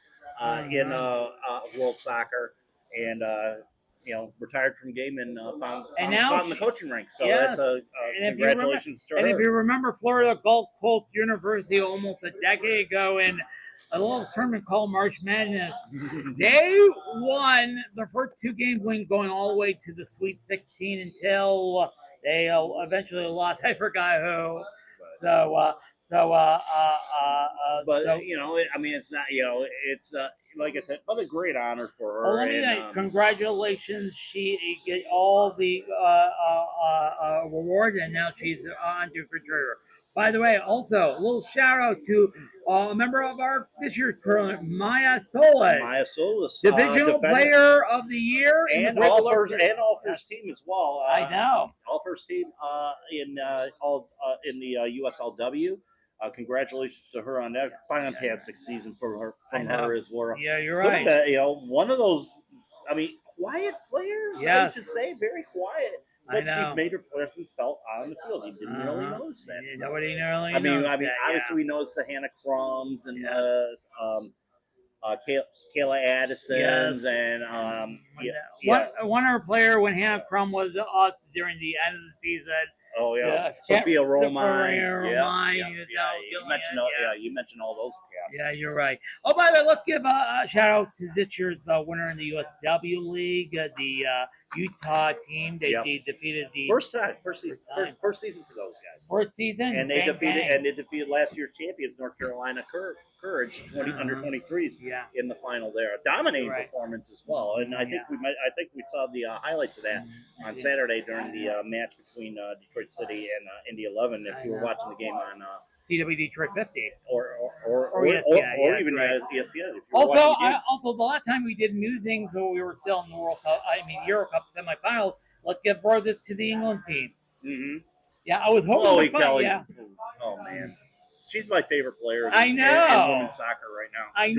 in world soccer, and retired from the game and found a spot in the coaching ranks. So that's a congratulations to her. And if you remember, Florida Gulf Coast University almost a decade ago in a little tournament called March Madness, they won their first 2 games, going all the way to the Sweet 16 until they eventually lost. I forgot who. It's not. It's like I said, what a great honor for her. Congratulations! She get all the rewards, and now she's on to her career. By the way, also a little shout out to a member of our this year's tournament, Maya Solis, Maya Solis, Divisional Player of the Year in the and Great all Below first Group. and all first team as well. I know. All first team in the USLW. Congratulations to her on that fantastic season from her as well. Yeah, you're Could have right. been, one of those. I mean, quiet players. I Yes. should say very quiet. I But know. she made her presence felt on the field. You didn't really notice that. Yeah, stuff. nobody really I mean, noticed that, obviously yeah. we noticed the Hannah Crumbs and Kayla Addison's Yes. and One of our player when Hannah Crum was us during the end of the season. Oh yeah, Yeah, Sophia Romine. Romine, You mentioned all those cats. Yeah, you're right. Oh, by the way, let's give a shout out to this year's winner in the USW League, the Utah team. They defeated the first season for those guys. First season, and they defeated last year's champions North Carolina Courage under 23s in the final there. A dominating performance as well, and I think we saw the highlights of that on Saturday during the match between Detroit City and Indy 11. If you were watching the game on CW Detroit 50 or even ESPN. Also, the last time we did musings, when we were still in the Euro Cup semifinals, let's give roses to the England team. Mm-hmm. Yeah, I was hoping. Chloe Kelly. Yeah. Oh man, she's my favorite player. In women's soccer right now. I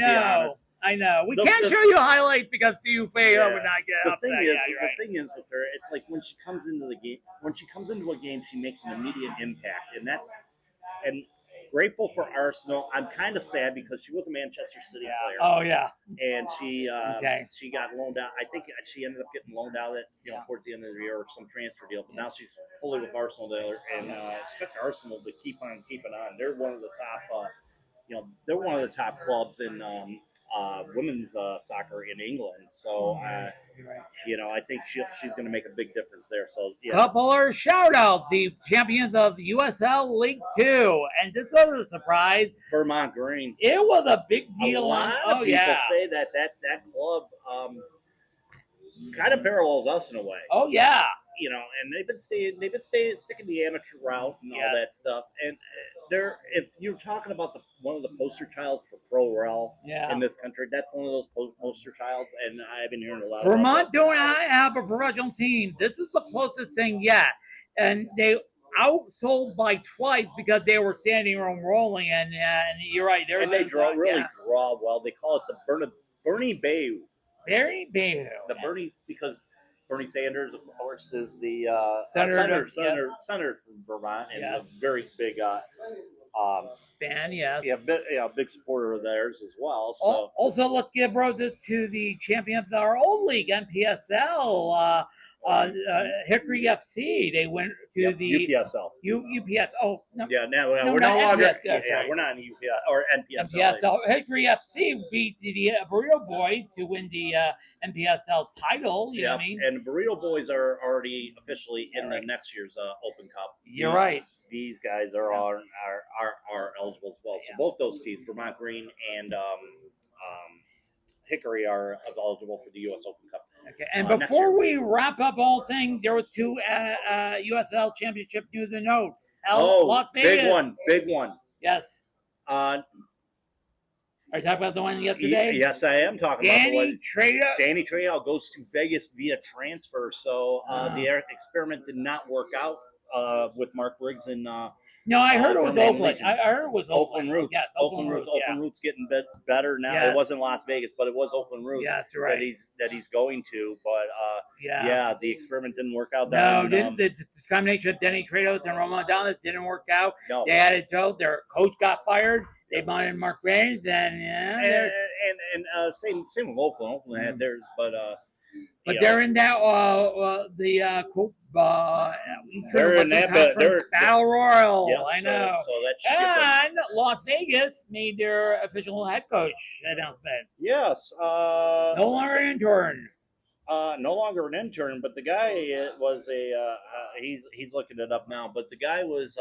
know. We can't show you highlights because you would not get upset. The thing is with her, it's like when she comes into a game, she makes an immediate impact, and grateful for Arsenal. I'm kind of sad because she was a Manchester City player. Oh yeah. And she got loaned out. I think she ended up getting loaned out towards the end of the year or some transfer deal. But now she's fully with Arsenal there, and expect Arsenal to keep on keeping on. They're one of the top. They're one of the top clubs in women's soccer in England. So I think she's going to make a big difference there. So Couple shout out the champions of USL League 2, and this was a surprise. Vermont Green. It was a big deal. A lot of people say that club kind of parallels us in a way. Oh yeah. And they've been sticking the amateur route and all that stuff. And if you're talking about one of the poster childs for pro rel in this country, that's one of those poster childs. And I've been hearing a lot. Vermont don't have a professional team. This is the closest thing yet, and they outsold by twice because they were standing room rolling. And you're right. They draw well. They call it the Bernie Bayou. Bernie Bayou. The Bernie because Bernie Sanders, of course, is the senator from Vermont and a very big fan. Yes, big supporter of theirs as well. So also, let's give roses to the champions of our old league, NPSL. Hickory FC. They went to the UPSL. UPS. Oh no. Yeah, we're no longer. We're not in UPS or NPSL. NPSL. Hickory FC beat the Burrito Boys to win the NPSL title. You know what I mean? And the Burrito Boys are already officially in the next year's Open Cup. You're right. These guys are eligible as well. So both those teams, Vermont Green and Hickory, are eligible for the U.S. Open Cup. Okay, and before we wrap up all things, there were two USL Championship news to note. Las Vegas. Big one. Yes. Are you talking about the one yesterday? Yes, I am talking about the one. Danny Trejo goes to Vegas via transfer, so the experiment did not work out with Mark Riggs and. No, I heard it was Oakland. I heard it was Oakland Roots. Yes, Oakland Roots getting better now. Yes. It wasn't Las Vegas, but it was Oakland Roots. Yeah, that's right. That he's going to. But the experiment didn't work out. The combination of Denny Trejo and Roman Donis didn't work out. No. They had it told. Their coach got fired. They wanted Mark Raines, and same with Oakland. Oakland had theirs, but they're in that they're in that Battle Royal. Yeah, I know. So that should and Las Vegas made their official head coach announcement. Yes. No longer an intern. No longer an intern, but the guy was he's looking it up now. But the guy was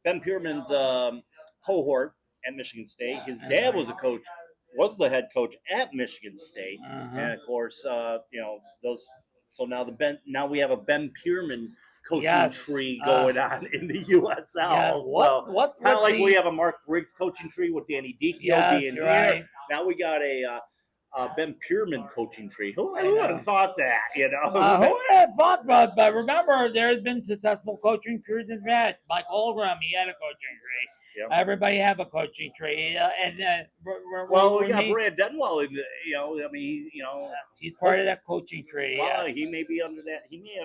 Ben Pierman's cohort at Michigan State. His dad was the head coach at Michigan State, and of course, those. So now we have a Ben Pierman coaching tree going on in the USL. Yeah, what kind of like the- we have a Mark Briggs coaching tree with Danny Dichio Yes, being right. here. Now we got a Ben Pierman coaching tree. Who I would know. have thought that? You know, Who would have thought about? But remember, there's been successful coaching careers in that. Mike Holgram, he had a coaching tree. Yep. Everybody have a coaching tree, well, we got Brad Denwell in the, you know, I mean, you know, he's part of that coaching tree. well, Yes. he may be under that. He may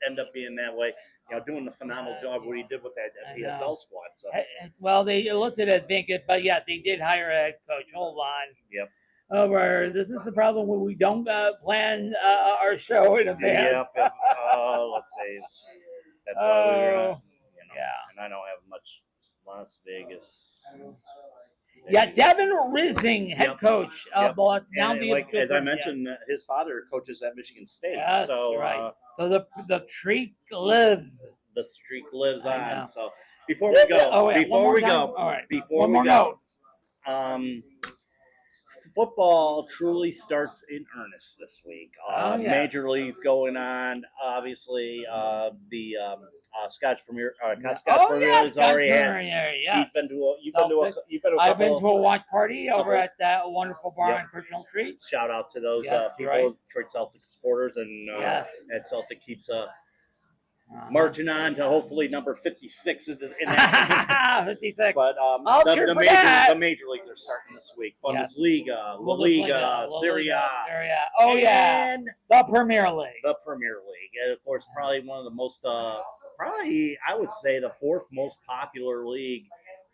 end up being that way. You know, doing the phenomenal job what he did with that I know. PSL squad. So, Well, they looked at it vacant, but yeah, they did hire a head coach. Hold on. yep. Over. This is the problem when we don't plan our show in advance. Yep. Let's see. That's why we were, you know, yeah. and I don't have much Las Vegas. Yeah, Devin Rising, head coach of the now And the like as I mentioned, his father coaches at Michigan State. Yes, so right. So the streak lives. The streak lives I on. know. So before we go, All right. before One we more go, note. Football truly starts in earnest this week. Major League's going on. Obviously, the Scotch Premier, Scotch Premier has already had. Yes. He's been to a. You've been to a. You've been to a I've been couple. to a watch party over at that wonderful bar Yep. on Christian Street. Shout out to those people, right. Detroit Celtics supporters, and Yes. as Celtic keeps marching on to hopefully number 56 in that. 56. But I'll cheer for that. the major leagues are starting this week. Bundesliga, La Liga, Serie A. Oh yeah, and the Premier League. The Premier League, and of course, probably one of the most, probably I would say the fourth most popular league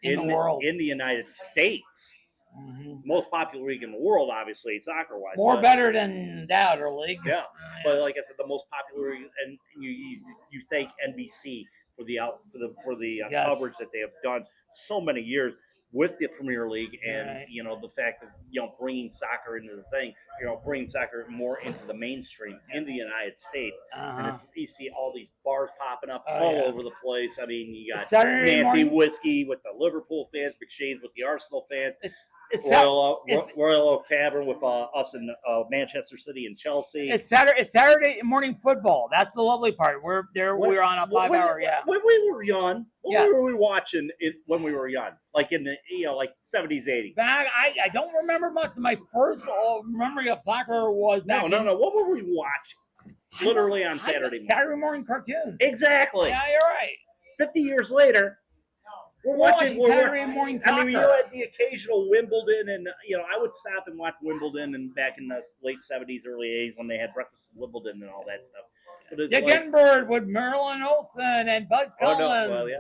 in the world, in the United States. Mm-hmm. Most popular league in the world, obviously, soccer-wise. More better than that other league. Yeah, but like I said, the most popular, and you thank NBC for the Yes. coverage that they have done so many years with the Premier League, and Right. you know the fact that bringing soccer into the thing, bringing soccer more into the mainstream in the United States, and you see all these bars popping up all over the place. I mean, you got Saturday Nancy morning. Whiskey with the Liverpool fans, McShane's with the Arsenal fans. It's Royal Oak Tavern with us in Manchester City and Chelsea. It's Saturday morning football. That's the lovely part. We're on a 5 hour. When we were young, what were we watching when we were young? Like in the 70s, 80s. I don't remember much. My first memory of soccer was No. What were we watching? Literally on Saturday morning cartoons. Exactly. Yeah, you're right. 50 years later. We're watching Saturday morning soccer. I mean, you had the occasional Wimbledon, and I would stop and watch Wimbledon, and back in the late 70s, early 80s when they had Breakfast at Wimbledon and all that stuff. But Dick Enberg with Marilyn Olsen and Bud Collins.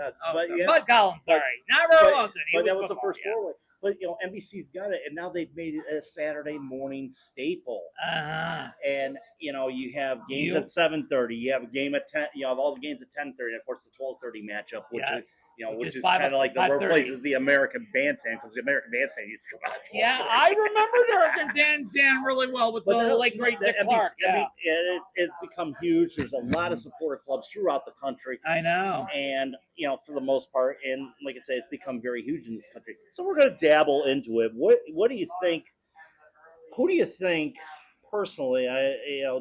Bud Collins, sorry, not Marilyn Olsen. But that was the first four-way. But NBC's got it, and now they've made it a Saturday morning staple. And you have games at 7:30. You have a game at 10. You have all the games at 10:30. Of course, the 12:30 matchup, which is kind of like the replaces the American Bandstand, because the American Bandstand used to come out. Yeah, I remember the American Bandstand really well with the late great Dick Clark. It's become huge. There's a lot of supporter clubs throughout the country. I know. And for the most part, and like I said, it's become very huge in this country. So we're going to dabble into it. What do you think? Who do you think, personally,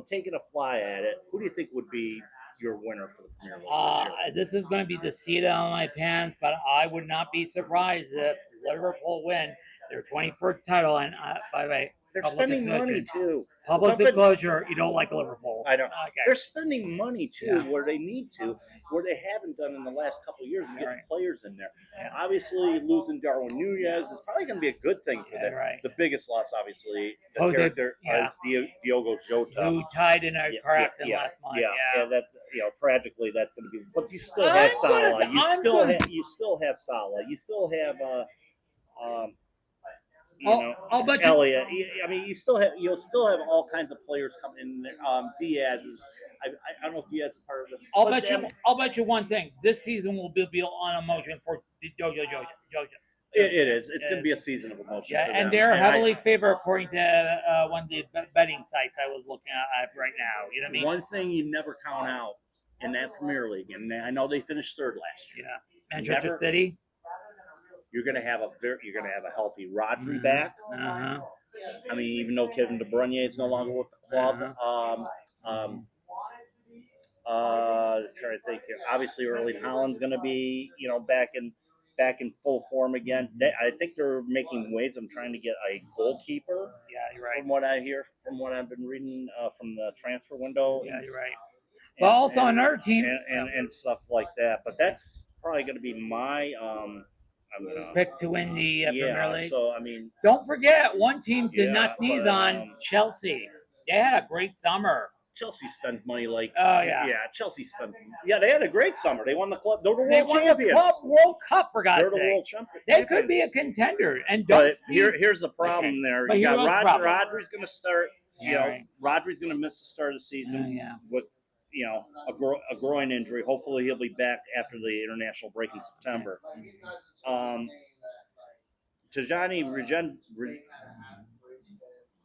taking a fly at it, who do you think would be your winner for the Premier League this is going to be the seat on my pants, but I would not be surprised if Liverpool win their 21st title. And by the way, they're spending money too. Public disclosure, you don't like Liverpool. I don't. Okay. They're spending money too, where they need to, where they haven't done in the last couple of years, and getting players in there. Yeah. Obviously, losing Darwin Nunez is probably going to be a good thing for them. Right. The biggest loss, obviously, is Diogo Jota, who tied in a car accident last month. Yeah, that's tragically that's going to be. But you still have Salah. You still have Salah. You still have I'll bet Elliott. I mean, you'll still have all kinds of players coming in there. Diaz is. I don't know if Diaz is part of it. I'll bet you one thing. This season will be on emotion for Jojo. It is. It's going to be a season of emotion. Yeah, and they're heavily favored according to one of the betting sites I was looking at right now. You know what I mean? One thing you never count out in that Premier League, and I know they finished third last year. Yeah, Manchester City. You're going to have a healthy Rodri back. I mean, even though Kevin De Bruyne is no longer with the club, Trying to think here. Obviously, Erling Haaland's going to be, back in full form again. I think they're making waves. I'm trying to get a goalkeeper. Yeah, you're right. From what I hear, from what I've been reading from the transfer window. Yeah, you're right. But also another team and stuff like that. But that's probably going to be my pick to win the Premier League. So I mean, don't forget, one team did not sneeze on Chelsea. They had a great summer. Chelsea spends money like Chelsea spends. Yeah, they had a great summer. They won the club. They're the world champions. They won the Club World Cup, for God's sake. They're the world champions. They could be a contender. And but here's the problem there. You got Rodri's going to start. Rodri's going to miss the start of the season with a groin injury. Hopefully he'll be back after the international break in September. Tajani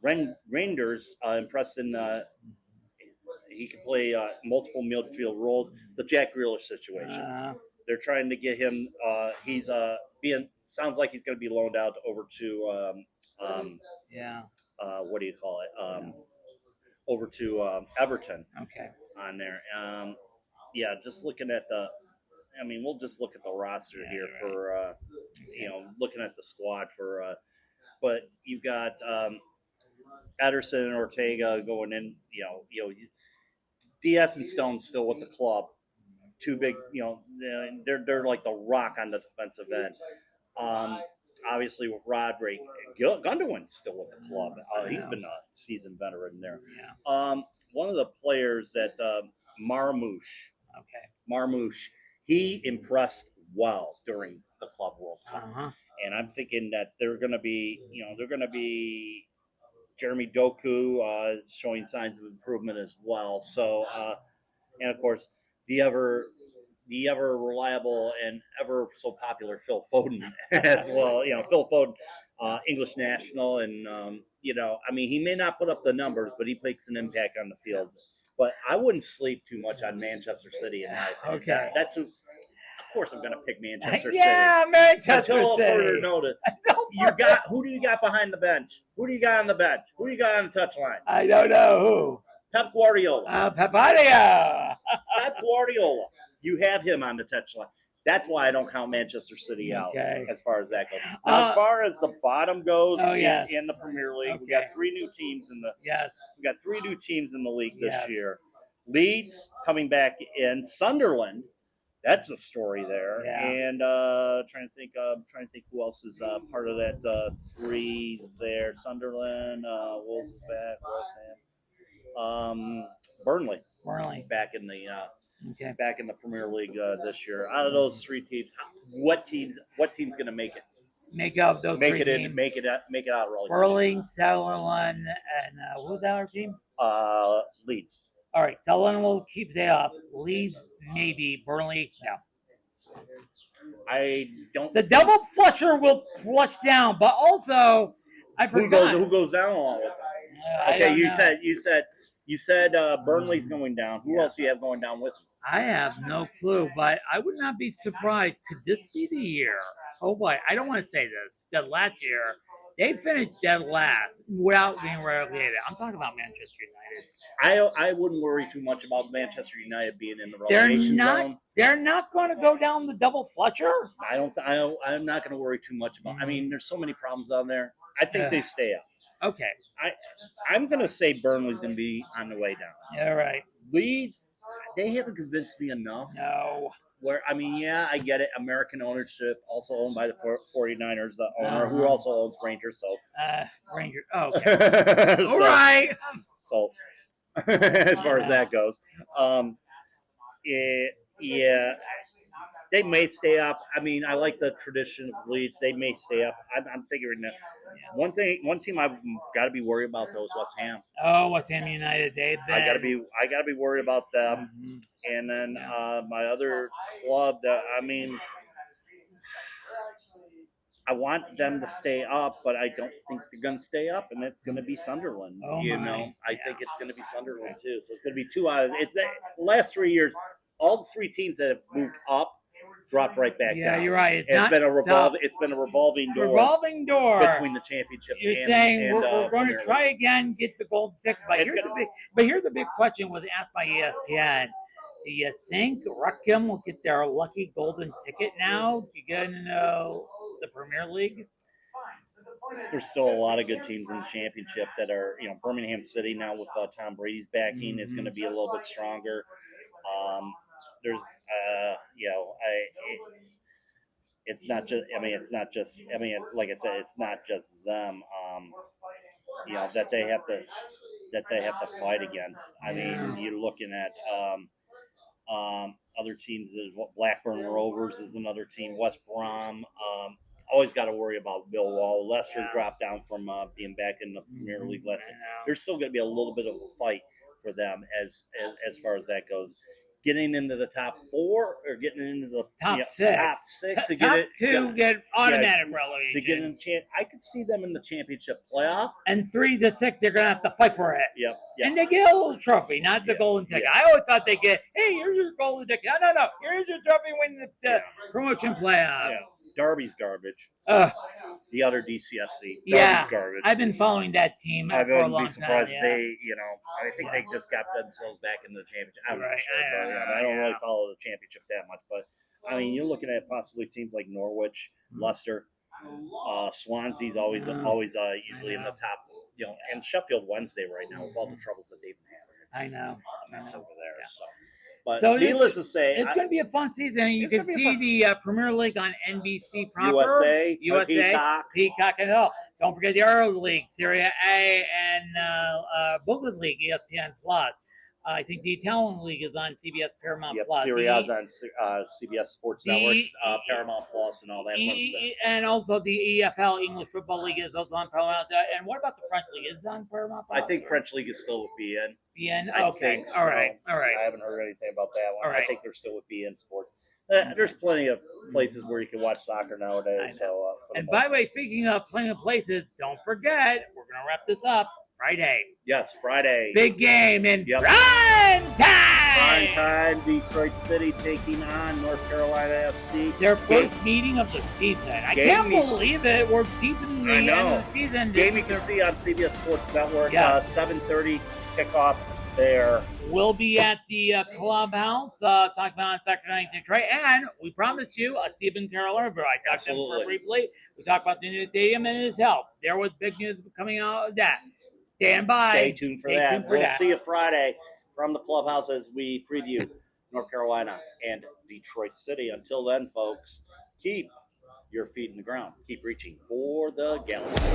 Reinders impressed in. He can play multiple midfield roles. The Jack Grealish situation. They're trying to get him. He's sounds like he's going to be loaned out over to. What do you call it? Over to Everton. Okay. On there. Just looking at the. I mean, we'll just look at the roster here for. Looking at the squad for. But you've got Ederson and Ortega going in. Diaz and Stone's still with the club. Too big, they're like the rock on the defensive end. Obviously with Rodri, Gundogan's still with the club. He's been a seasoned veteran there. Yeah. One of the players that Marmoush, he impressed well during the Club World Cup, and I'm thinking that they're going to be Jeremy Doku showing signs of improvement as well. So, and of course, the ever reliable and ever so popular Phil Foden as well. Phil Foden, English national, and I mean, he may not put up the numbers, but he makes an impact on the field. But I wouldn't sleep too much on Manchester City. Okay, that's who. Of course, I'm going to pick Manchester City. Yeah, Manchester Until City. further notice. Who do you got behind the bench? Who do you got on the bench? Who do you got on the touchline? I don't know who. Pep Guardiola. Pep Guardiola. Pep Guardiola. You have him on the touchline. That's why I don't count Manchester City out as far as that goes. Now, as far as the bottom goes in the Premier League, we got three new teams in the we got three new teams in the league this year. Leeds coming back in. Sunderland. That's the story there, and trying to think who else is part of that three there. Sunderland, Wolves is back, West Ham, Burnley back in the Premier League this year. Out of those three teams, what team's going to make it? Make up those three teams. Make it out of relegation. Burnley, Sunderland, and who's that other team? Leeds. All right, Sunderland will keep that up. Leeds, maybe. Burnley, no. I don't. The double flusher will flush down, but also I forgot who goes down along with that. Okay, you said Burnley's going down. Who else do you have going down with him? I have no clue, but I would not be surprised. Could this be the year? Oh boy, I don't want to say this. That last year they finished dead last without being relegated. I'm talking about Manchester United. I wouldn't worry too much about Manchester United being in the relegation zone. They're not going to go down the double flusher. I'm not going to worry too much about. I mean, there's so many problems down there. I think they stay up. Okay. I'm going to say Burnley's going to be on the way down. Yeah, right. Leeds, they haven't convinced me enough. No. Where I mean, I get it. American ownership, also owned by the 49ers, the owner who also owns Rangers. So Rangers. Oh, okay. All right. So as far as that goes, they may stay up. I mean, I like the tradition of Leeds. They may stay up. I'm figuring that. One team I've got to be worried about though is West Ham. Oh, West Ham United. I gotta be worried about them. And then my other club that I want them to stay up, but I don't think they're going to stay up, and it's going to be Sunderland. I think it's going to be Sunderland too. So it's going to be two out of it's the last 3 years. All the three teams that have moved up dropped right back down. Yeah, you're right. It's been a revolving door. Revolving door between the championship. You're saying we're going to try again, get the golden ticket. But here's the big question was asked by ESPN. Do you think Wrexham will get their lucky golden ticket now to get into the Premier League? There's still a lot of good teams in the championship that are, Birmingham City now with Tom Brady's backing is going to be a little bit stronger. There's, it's not just. I mean, it's not just. I mean, like I said, it's not just them. That they have to fight against. I mean, you're looking at other teams. Blackburn Rovers is another team. West Brom. Always got to worry about Millwall. Leicester dropped down from being back in the Premier League. There's still going to be a little bit of a fight for them as far as that goes. Getting into the top four or getting into the top six. Top six. Top two get automatic relegation. To get in I could see them in the championship playoff. And 3 to 6, they're going to have to fight for it. Yep. And they get a little trophy, not the golden ticket. I always thought they get, hey, here's your golden ticket. No. Here's your trophy win the promotion playoff. Yeah. Derby's garbage. The other DCFC. Derby's garbage. I've been following that team for a long time. I think they just got themselves back in the championship. I'm not sure. I don't really follow the championship that much, but I mean, you're looking at possibly teams like Norwich, Leicester, Swansea's always usually in the top. And Sheffield Wednesday right now with all the troubles that they've been having. I know. Over there. But needless to say, it's going to be a fun season. You can see the Premier League on NBC proper. USA, Peacock, and all. Don't forget the Euro League, Serie A, and Bundesliga, ESPN Plus. I think the Italian League is on CBS Paramount Plus. Serie A is on CBS Sports Network, Paramount Plus, and all that fun stuff. And also the EFL, English Football League, is also on Paramount. And what about the French League? Is it on Paramount Plus? I think French League is still with BN. BN? Okay. All right. I haven't heard anything about that one. All right. I think they're still with BN Sports. There's plenty of places where you can watch soccer nowadays. So, and by the way, speaking of plenty of places, don't forget, we're going to wrap this up Friday. Yes, Friday. Big game in prime time. Prime time. Detroit City taking on North Carolina FC. Their first meeting of the season. I can't believe it. We're deep in the end of the season. Game you can see on CBS Sports Network. 7:30 kickoff there. We'll be at the clubhouse talking about Saturday night in Detroit, and we promised you a Stephen Carroll interview. I talked to him for briefly. We talked about the new stadium and his health. There was big news coming out of that. Stand by. Stay tuned for that. We'll see you Friday from the clubhouse as we preview North Carolina and Detroit City. Until then, folks, keep your feet in the ground. Keep reaching for the galaxy.